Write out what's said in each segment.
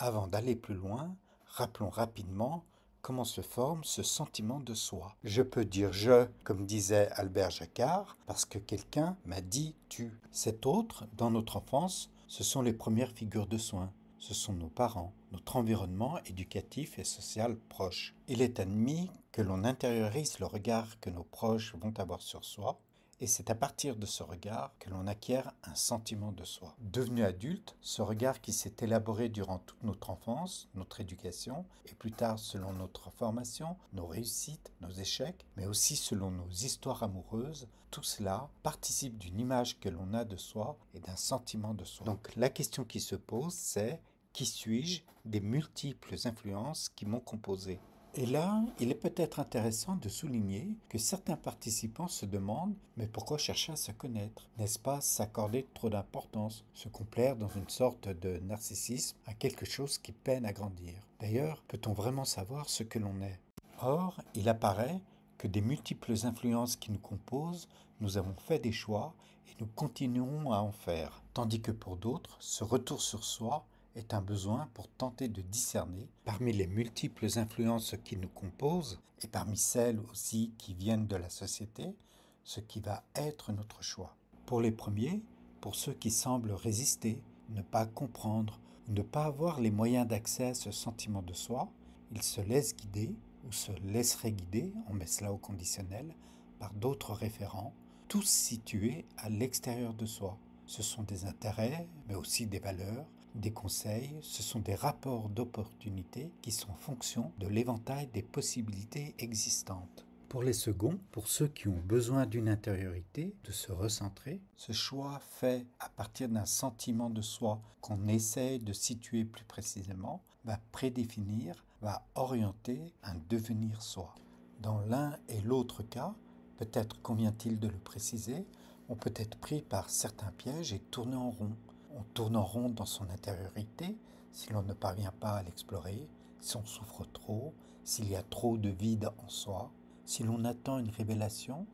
Avant d'aller plus loin, rappelons rapidement comment se forme ce sentiment de soi. Je peux dire je, comme disait Albert Jacquard, parce que quelqu'un m'a dit tu. Cet autre, dans notre enfance, ce sont les premières figures de soins. Ce sont nos parents, notre environnement éducatif et social proche. Il est admis que l'on intériorise le regard que nos proches vont avoir sur soi, et c'est à partir de ce regard que l'on acquiert un sentiment de soi. Devenu adulte, ce regard qui s'est élaboré durant toute notre enfance, notre éducation, et plus tard selon notre formation, nos réussites, nos échecs, mais aussi selon nos histoires amoureuses, tout cela participe d'une image que l'on a de soi et d'un sentiment de soi. Donc la question qui se pose, c'est qui suis-je des multiples influences qui m'ont composé? Et là, il est peut-être intéressant de souligner que certains participants se demandent mais pourquoi chercher à se connaître? N'est-ce pas s'accorder trop d'importance, se complaire dans une sorte de narcissisme à quelque chose qui peine à grandir? D'ailleurs, peut-on vraiment savoir ce que l'on est? Or, il apparaît que des multiples influences qui nous composent, nous avons fait des choix et nous continuons à en faire. Tandis que pour d'autres, ce retour sur soi est un besoin pour tenter de discerner, parmi les multiples influences qui nous composent, et parmi celles aussi qui viennent de la société, ce qui va être notre choix. Pour les premiers, pour ceux qui semblent résister, ne pas comprendre, ne pas avoir les moyens d'accès à ce sentiment de soi, ils se laissent guider, ou se laisseraient guider, on met cela au conditionnel, par d'autres référents, tous situés à l'extérieur de soi. Ce sont des intérêts, mais aussi des valeurs, des conseils, ce sont des rapports d'opportunité qui sont fonction de l'éventail des possibilités existantes. Pour les seconds, pour ceux qui ont besoin d'une intériorité, de se recentrer, ce choix fait à partir d'un sentiment de soi qu'on essaie de situer plus précisément, va prédéfinir, va orienter un devenir soi. Dans l'un et l'autre cas, peut-être convient-il de le préciser, on peut être pris par certains pièges et tourner en rond. On tourne en rond dans son intériorité si l'on ne parvient pas à l'explorer, si on souffre trop, s'il y a trop de vide en soi, si l'on attend une révélation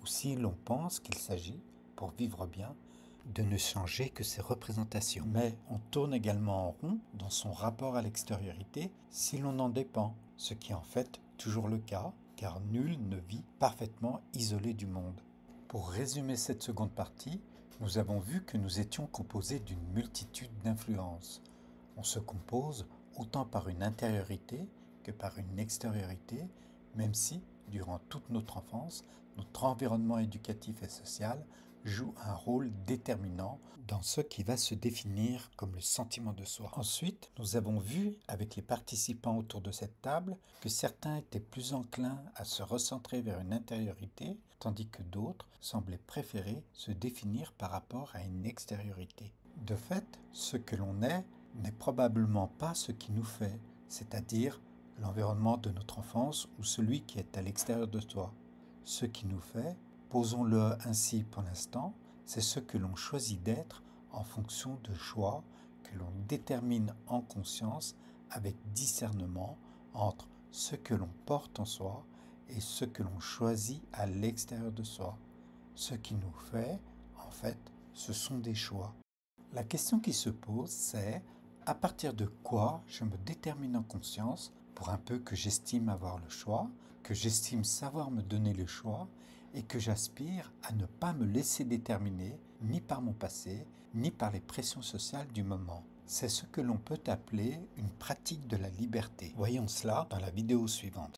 ou si l'on pense qu'il s'agit, pour vivre bien, de ne changer que ses représentations. Mais on tourne également en rond dans son rapport à l'extériorité si l'on en dépend, ce qui est en fait toujours le cas, car nul ne vit parfaitement isolé du monde. Pour résumer cette seconde partie, nous avons vu que nous étions composés d'une multitude d'influences. On se compose autant par une intériorité que par une extériorité, même si, durant toute notre enfance, notre environnement éducatif et social joue un rôle déterminant dans ce qui va se définir comme le sentiment de soi. Ensuite, nous avons vu avec les participants autour de cette table que certains étaient plus enclins à se recentrer vers une intériorité, tandis que d'autres semblaient préférer se définir par rapport à une extériorité. De fait, ce que l'on est n'est probablement pas ce qui nous fait, c'est-à-dire l'environnement de notre enfance ou celui qui est à l'extérieur de soi. Ce qui nous fait, posons-le ainsi pour l'instant, c'est ce que l'on choisit d'être en fonction de choix que l'on détermine en conscience avec discernement entre ce que l'on porte en soi et ce que l'on choisit à l'extérieur de soi. Ce qui nous fait, en fait, ce sont des choix. La question qui se pose, c'est à partir de quoi je me détermine en conscience, pour un peu que j'estime avoir le choix, que j'estime savoir me donner le choix, et que j'aspire à ne pas me laisser déterminer ni par mon passé, ni par les pressions sociales du moment. C'est ce que l'on peut appeler une pratique de la liberté. Voyons cela dans la vidéo suivante.